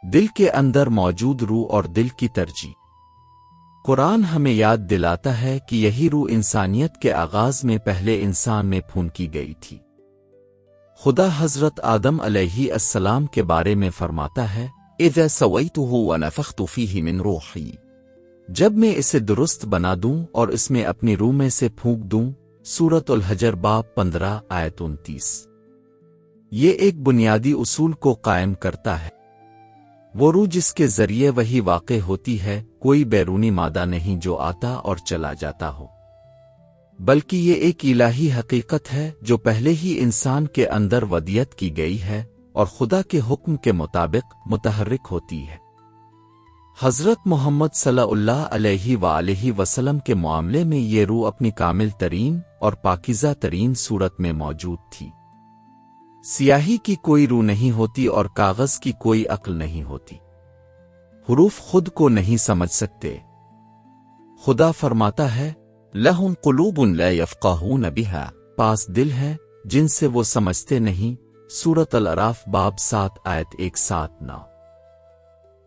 دل کے اندر موجود روح اور دل کی ترجیح۔ قرآن ہمیں یاد دلاتا ہے کہ یہی روح انسانیت کے آغاز میں پہلے انسان میں پھونکی گئی تھی۔ خدا حضرت آدم علیہ السلام کے بارے میں فرماتا ہے اذا سویتہ ونفخت فیہ من روحی، جب میں اسے درست بنا دوں اور اس میں اپنی روح میں سے پھونک دوں۔ سورۃ الحجر باب 15 آیت 29۔ یہ ایک بنیادی اصول کو قائم کرتا ہے، وہ روح جس کے ذریعے وہی واقع ہوتی ہے کوئی بیرونی مادہ نہیں جو آتا اور چلا جاتا ہو، بلکہ یہ ایک الہی حقیقت ہے جو پہلے ہی انسان کے اندر ودیت کی گئی ہے اور خدا کے حکم کے مطابق متحرک ہوتی ہے۔ حضرت محمد صلی اللہ علیہ وآلہ وسلم کے معاملے میں یہ روح اپنی کامل ترین اور پاکیزہ ترین صورت میں موجود تھی۔ سیاہی کی کوئی روح نہیں ہوتی اور کاغذ کی کوئی عقل نہیں ہوتی۔ حروف خود کو نہیں سمجھ سکتے۔ خدا فرماتا ہے لہم قلوب لا یفقہون بہا، پاس دل ہے جن سے وہ سمجھتے نہیں۔ سورۃ الاعراف باب 7 آیت 179۔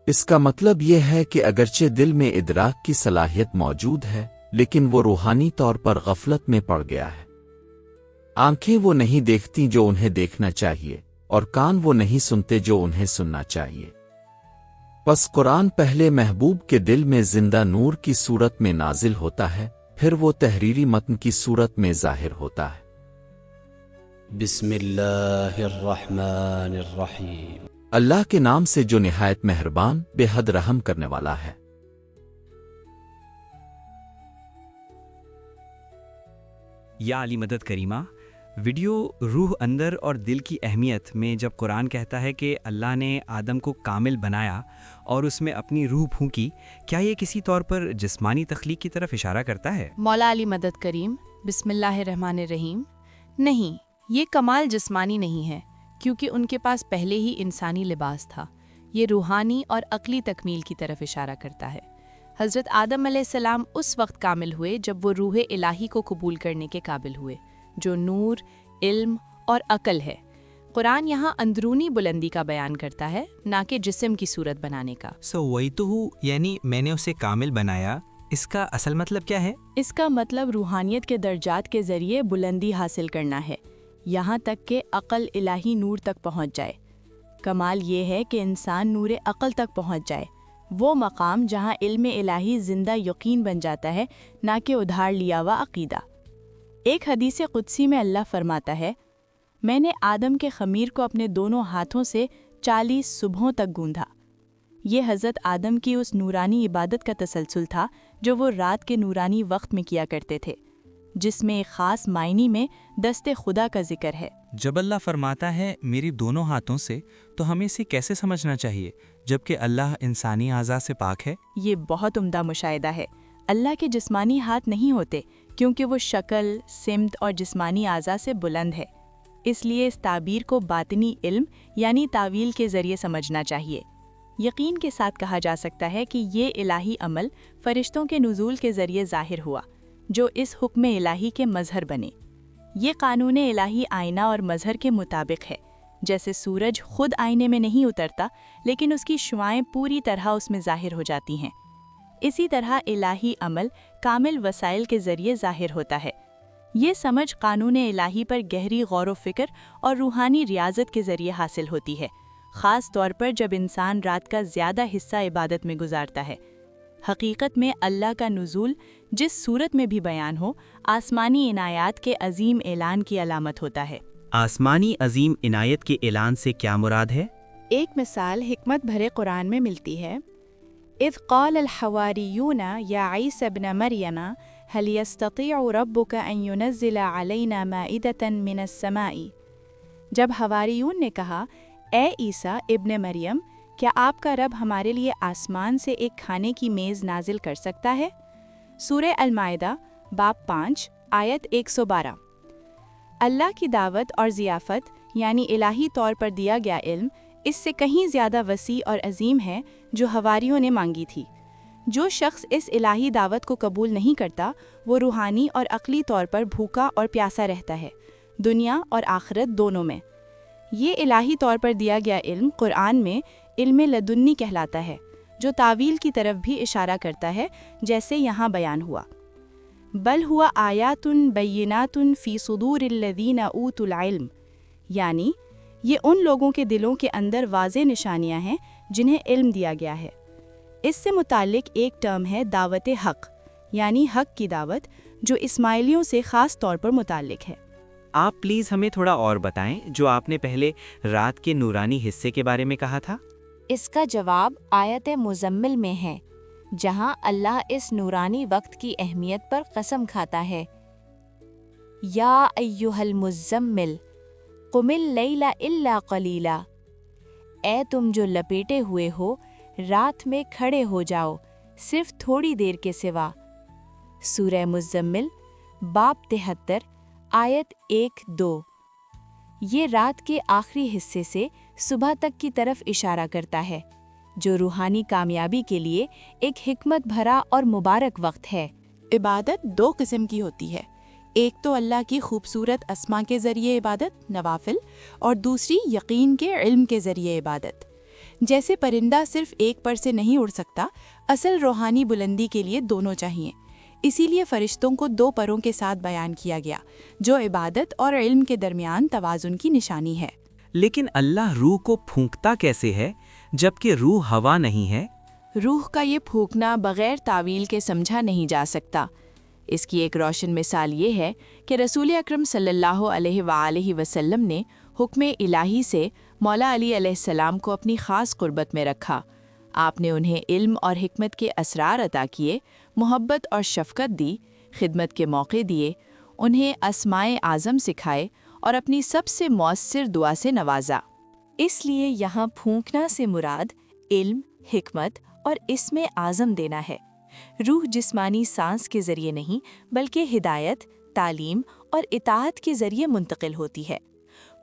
اس کا مطلب یہ ہے کہ اگرچہ دل میں ادراک کی صلاحیت موجود ہے لیکن وہ روحانی طور پر غفلت میں پڑ گیا ہے۔ آنکھیں وہ نہیں دیکھتی جو انہیں دیکھنا چاہیے اور کان وہ نہیں سنتے جو انہیں سننا چاہیے۔ پس قرآن پہلے محبوب کے دل میں زندہ نور کی صورت میں نازل ہوتا ہے، پھر وہ تحریری متن کی صورت میں ظاہر ہوتا ہے۔ بسم اللہ الرحمن الرحیم۔ اللہ کے نام سے جو نہایت مہربان بے حد رحم کرنے والا ہے۔ یا علی مدد کریمہ ویڈیو روح اندر اور دل کی اہمیت میں جب قرآن کہتا ہے کہ اللہ نے آدم کو کامل بنایا اور اس میں اپنی روح پھونکی، کیا یہ کسی طور پر جسمانی تخلیق کی طرف اشارہ کرتا ہے؟ مولا علی مدد کریم بسم اللہ الرحمن الرحیم۔ نہیں، یہ کمال جسمانی نہیں ہے کیونکہ ان کے پاس پہلے ہی انسانی لباس تھا۔ یہ روحانی اور عقلی تکمیل کی طرف اشارہ کرتا ہے۔ حضرت آدم علیہ السلام اس وقت کامل ہوئے جب وہ روح الہی کو قبول کرنے کے قابل ہوئے، جو نور، علم اور عقل ہے۔ قرآن یہاں اندرونی بلندی کا بیان کرتا ہے، نہ کہ جسم کی صورت بنانے کا۔ سویتہ یعنی میں نے اسے کامل بنایا، اس کا اصل مطلب کیا ہے؟ اس کا مطلب روحانیت کے درجات کے ذریعے بلندی حاصل کرنا ہے، یہاں تک کہ عقل الہی نور تک پہنچ جائے۔ کمال یہ ہے کہ انسان نور عقل تک پہنچ جائے، وہ مقام جہاں علم الہی زندہ یقین بن جاتا ہے، نہ کہ ادھار لیا ہوا عقیدہ۔ ایک حدیث قدسی میں اللہ فرماتا ہے میں نے آدم کے خمیر کو اپنے دونوں ہاتھوں سے 40 صبحوں تک گوندھا۔ یہ حضرت آدم کی اس نورانی عبادت کا تسلسل تھا جو وہ رات کے نورانی وقت میں کیا کرتے تھے، جس میں ایک خاص معنی میں دست خدا کا ذکر ہے۔ جب اللہ فرماتا ہے میری دونوں ہاتھوں سے، تو ہمیں اسے کیسے سمجھنا چاہیے جبکہ اللہ انسانی اعضاء سے پاک ہے؟ یہ بہت عمدہ مشاہدہ ہے۔ اللہ کے جسمانی ہاتھ نہیں ہوتے کیونکہ وہ شکل، سمت اور جسمانی اعضاء سے بلند ہے، اس لیے اس تعبیر کو باطنی علم یعنی تاویل کے ذریعے سمجھنا چاہیے۔ یقین کے ساتھ کہا جا سکتا ہے کہ یہ الہی عمل فرشتوں کے نزول کے ذریعے ظاہر ہوا جو اس حکم الہی کے مظہر بنے۔ یہ قانون الہی آئینہ اور مظہر کے مطابق ہے، جیسے سورج خود آئینے میں نہیں اترتا لیکن اس کی شعاعیں پوری طرح اس میں ظاہر ہو جاتی ہیں۔ اسی طرح الہی عمل کامل وسائل کے ذریعے ظاہر ہوتا ہے۔ یہ سمجھ قانون الہی پر گہری غور و فکر اور روحانی ریاضت کے ذریعے حاصل ہوتی ہے، خاص طور پر جب انسان رات کا زیادہ حصہ عبادت میں گزارتا ہے۔ حقیقت میں اللہ کا نزول جس صورت میں بھی بیان ہو، آسمانی عنایات کے عظیم اعلان کی علامت ہوتا ہے۔ آسمانی عظیم عنایت کے اعلان سے کیا مراد ہے؟ ایک مثال حکمت بھرے قرآن میں ملتی ہے اذ قال الحواریون یا عیسی ابن مریم هل يستطيع ربك ان ينزل علينا مائدة من السماء۔ جب حواریون نے کہا اے عیسیٰ ابن مریم، کیا آپ کا رب ہمارے لیے آسمان سے ایک کھانے کی میز نازل کر سکتا ہے؟ سورہ المائدہ باب 5 آیت 112۔ اللہ کی دعوت اور ضیافت یعنی الہی طور پر دیا گیا علم اس سے کہیں زیادہ وسیع اور عظیم ہے جو حواریوں نے مانگی تھی۔ جو شخص اس الہی دعوت کو قبول نہیں کرتا وہ روحانی اور عقلی طور پر بھوکا اور پیاسا رہتا ہے، دنیا اور آخرت دونوں میں۔ یہ الہی طور پر دیا گیا علم قرآن میں علم لدنی کہلاتا ہے، جو تعویل کی طرف بھی اشارہ کرتا ہے، جیسے یہاں بیان ہوا۔ بل ہوا آیات بینات فی صدور الذین اوتوا العلم، یعنی یہ ان لوگوں کے دلوں کے اندر واضح نشانیاں ہیں جنہیں علم دیا گیا ہے۔ اس سے متعلق ایک ٹرم ہے دعوت حق، یعنی حق کی دعوت، جو اسماعیلیوں سے خاص طور پر متعلق ہے۔ آپ پلیز ہمیں تھوڑا اور بتائیں جو آپ نے پہلے رات کے نورانی حصے کے بارے میں کہا تھا۔ اس کا جواب آیت مزمل میں ہے، جہاں اللہ اس نورانی وقت کی اہمیت پر قسم کھاتا ہے، یا ایھا المزمل قم اللیل الا قلیلا، اے تم جو لپیٹے ہوئے ہو، رات میں کھڑے ہو جاؤ صرف تھوڑی دیر کے سوا۔ سورہ مزمل باب 73 آیت 1-2۔ یہ رات کے آخری حصے سے صبح تک کی طرف اشارہ کرتا ہے، جو روحانی کامیابی کے لیے ایک حکمت بھرا اور مبارک وقت ہے۔ عبادت دو قسم کی ہوتی ہے، ایک تو اللہ کی خوبصورت اسما کے ذریعے عبادت نوافل، اور دوسری یقین کے علم کے ذریعے عبادت۔ جیسے پرندہ صرف ایک پر سے نہیں اڑ سکتا، اصل روحانی بلندی کے لیے دونوں چاہیے، اسی لیے فرشتوں کو دو پروں کے ساتھ بیان کیا گیا، جو عبادت اور علم کے درمیان توازن کی نشانی ہے۔ لیکن اللہ روح کو پھونکتا کیسے ہے جبکہ روح ہوا نہیں ہے؟ روح کا یہ پھونکنا بغیر تعویل کے سمجھا نہیں جا سکتا۔ اس کی ایک روشن مثال یہ ہے کہ رسول اکرم صلی اللہ علیہ وآلہ وسلم نے حکم الہی سے مولا علی علیہ السلام کو اپنی خاص قربت میں رکھا۔ آپ نے انہیں علم اور حکمت کے اسرار عطا کیے، محبت اور شفقت دی، خدمت کے موقع دیے، انہیں اسمائے اعظم سکھائے اور اپنی سب سے مؤثر دعا سے نوازا۔ اس لیے یہاں پھونکنا سے مراد علم، حکمت اور اسم اعظم دینا ہے۔ روح جسمانی سانس کے ذریعے نہیں بلکہ ہدایت، تعلیم اور اطاعت کے ذریعے منتقل ہوتی ہے۔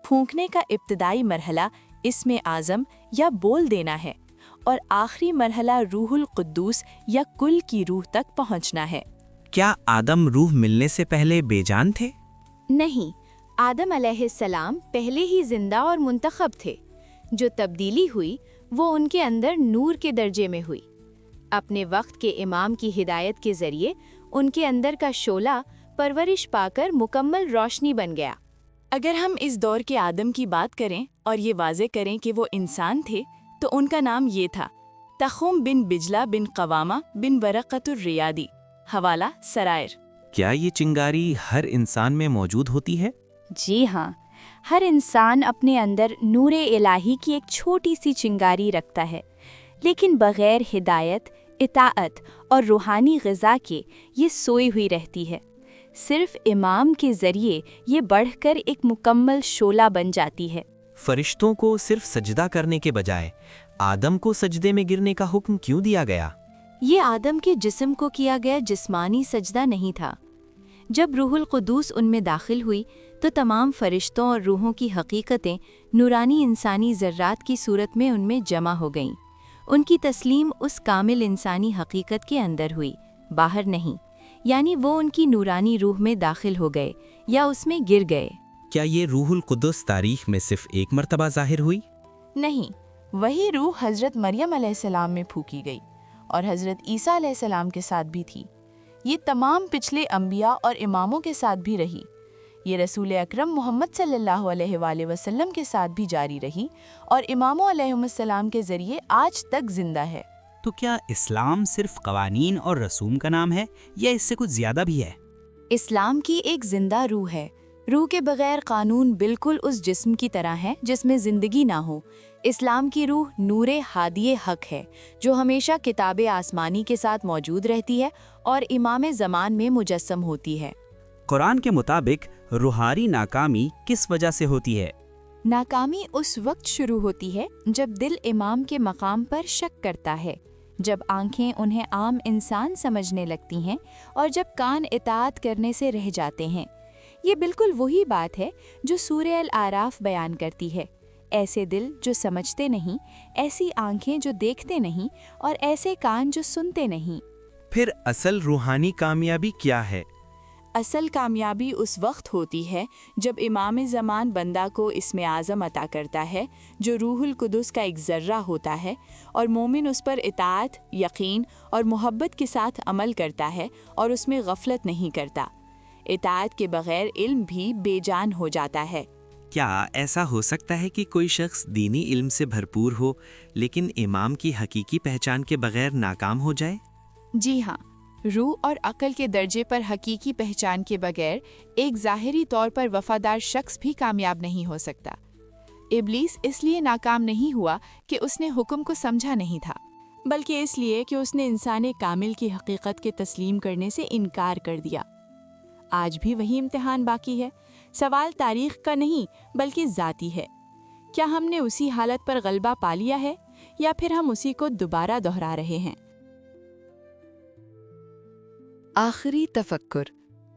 پھونکنے کا ابتدائی مرحلہ اسم اعظم یا بول دینا ہے، اور آخری مرحلہ روح القدوس یا کل کی روح تک پہنچنا ہے۔ کیا آدم روح ملنے سے پہلے بے جان تھے؟ نہیں، آدم علیہ السلام پہلے ہی زندہ اور منتخب تھے۔ جو تبدیلی ہوئی وہ ان کے اندر نور کے درجے میں ہوئی۔ اپنے وقت کے امام کی ہدایت کے ذریعے ان کے اندر کا شعلہ پرورش پا کر مکمل روشنی بن گیا۔ اگر ہم اس دور کے آدم کی بات کریں اور یہ واضح کریں کہ وہ انسان تھے، تو ان کا نام یہ تھا: تخم بن بجلہ بن قوامہ بن برقۃ الریادی۔ حوالہ سرائر۔ کیا یہ چنگاری ہر انسان میں موجود ہوتی ہے؟ جی ہاں، ہر انسان اپنے اندر نور الہی کی ایک چھوٹی سی چنگاری رکھتا ہے، لیکن بغیر ہدایت، اطاعت اور روحانی غذا کے یہ سوئی ہوئی رہتی ہے۔ صرف امام کے ذریعے یہ بڑھ کر ایک مکمل شعلہ بن جاتی ہے۔ فرشتوں کو صرف سجدہ کرنے کے بجائے آدم کو سجدے میں گرنے کا حکم کیوں دیا گیا؟ یہ آدم کے جسم کو کیا گیا جسمانی سجدہ نہیں تھا۔ جب روح القدوس ان میں داخل ہوئی تو تمام فرشتوں اور روحوں کی حقیقتیں نورانی انسانی ذرات کی صورت میں ان میں جمع ہو گئیں۔ ان کی تسلیم اس کامل انسانی حقیقت کے اندر ہوئی، باہر نہیں، یعنی وہ ان کی نورانی روح میں داخل ہو گئے یا اس میں گر گئے۔ کیا یہ روح القدس تاریخ میں صرف ایک مرتبہ ظاہر ہوئی؟ نہیں، وہی روح حضرت مریم علیہ السلام میں پھونکی گئی اور حضرت عیسیٰ علیہ السلام کے ساتھ بھی تھی۔ یہ تمام پچھلے انبیاء اور اماموں کے ساتھ بھی رہی۔ یہ رسول اکرم محمد صلی اللہ علیہ وآلہ وسلم کے ساتھ بھی جاری رہی اور اماموں علیہم السلام کے ذریعے آج تک زندہ ہے۔ تو کیا اسلام صرف قوانین اور رسوم کا نام ہے یا اس سے کچھ زیادہ بھی ہے؟ اسلام کی ایک زندہ روح ہے۔ روح کے بغیر قانون بالکل اس جسم کی طرح ہے جس میں زندگی نہ ہو۔ اسلام کی روح نور ہادی حق ہے، جو ہمیشہ کتاب آسمانی کے ساتھ موجود رہتی ہے اور امام زمان میں مجسم ہوتی ہے۔ قرآن کے مطابق روحانی ناکامی کس وجہ سے ہوتی ہے؟ ناکامی اس وقت شروع ہوتی ہے جب دل امام کے مقام پر شک کرتا ہے، جب آنکھیں انہیں عام انسان سمجھنے لگتی ہیں اور جب کان اطاعت کرنے سے رہ جاتے ہیں۔ یہ بالکل وہی بات ہے جو سورہ الاعراف بیان کرتی ہے: ایسے دل جو سمجھتے نہیں، ایسی آنکھیں جو دیکھتے نہیں اور ایسے کان جو سنتے نہیں۔ پھر اصل روحانی کامیابی کیا ہے؟ اصل کامیابی اس وقت ہوتی ہے جب امام زمان بندہ کو اسم اعظم عطا کرتا ہے جو روح القدس کا ایک ذرہ ہوتا ہے، اور مومن اس پر اطاعت، یقین اور محبت کے ساتھ عمل کرتا ہے اور اس میں غفلت نہیں کرتا۔ اطاعت کے بغیر علم بھی بے جان ہو جاتا ہے۔ کیا ایسا ہو سکتا ہے کہ کوئی شخص دینی علم سے بھرپور ہو لیکن امام کی حقیقی پہچان کے بغیر ناکام ہو جائے؟ جی ہاں، روح اور عقل کے درجے پر حقیقی پہچان کے بغیر ایک ظاہری طور پر وفادار شخص بھی کامیاب نہیں ہو سکتا۔ ابلیس اس لیے ناکام نہیں ہوا کہ اس نے حکم کو سمجھا نہیں تھا، بلکہ اس لیے کہ اس نے انسان کامل کی حقیقت کے تسلیم کرنے سے انکار کر دیا۔ آج بھی وہی امتحان باقی ہے۔ سوال تاریخ کا نہیں بلکہ ذاتی ہے۔ کیا ہم نے اسی حالت پر غلبہ پا لیا ہے یا پھر ہم اسی کو دوبارہ دہرا رہے ہیں؟ آخری تفکر،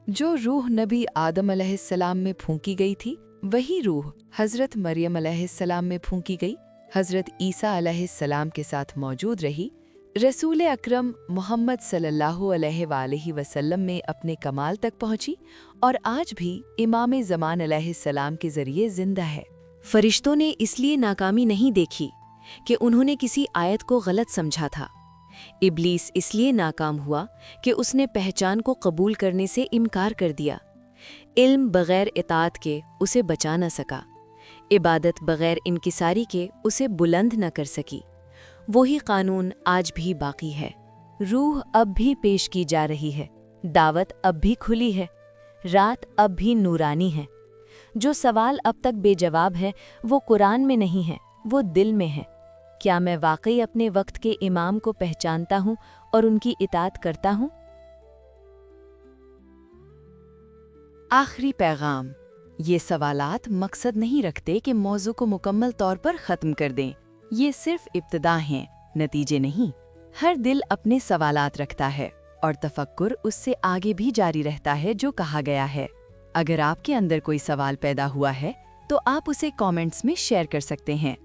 جو روح نبی آدم علیہ السلام میں پھونکی گئی تھی وہی روح حضرت مریم علیہ السلام میں پھونکی گئی، حضرت عیسیٰ علیہ السلام کے ساتھ موجود رہی، رسول اکرم محمد صلی اللہ علیہ وآلہ وسلم میں اپنے کمال تک پہنچی اور آج بھی امام زمان علیہ السلام کے ذریعے زندہ ہے۔ فرشتوں نے اس لیے ناکامی نہیں دیکھی کہ انہوں نے کسی آیت کو غلط سمجھا تھا۔ ابلیس اس لیے ناکام ہوا کہ اس نے پہچان کو قبول کرنے سے انکار کر دیا۔ علم بغیر اطاعت کے اسے بچا نہ سکا، عبادت بغیر انکساری کے اسے بلند نہ کر سکی۔ وہی قانون آج بھی باقی ہے۔ روح اب بھی پیش کی جا رہی ہے، دعوت اب بھی کھلی ہے، رات اب بھی نورانی ہے۔ جو سوال اب تک بے جواب ہے وہ قرآن میں نہیں ہے، وہ دل میں ہے۔ کیا میں واقعی اپنے وقت کے امام کو پہچانتا ہوں اور ان کی اطاعت کرتا ہوں؟ آخری پیغام، یہ سوالات مقصد نہیں رکھتے کہ موضوع کو مکمل طور پر ختم کر دیں، یہ صرف ابتدا ہیں، نتیجے نہیں۔ ہر دل اپنے سوالات رکھتا ہے اور تفکر اس سے آگے بھی جاری رہتا ہے جو کہا گیا ہے۔ اگر آپ کے اندر کوئی سوال پیدا ہوا ہے تو آپ اسے کامنٹس میں شیئر کر سکتے ہیں۔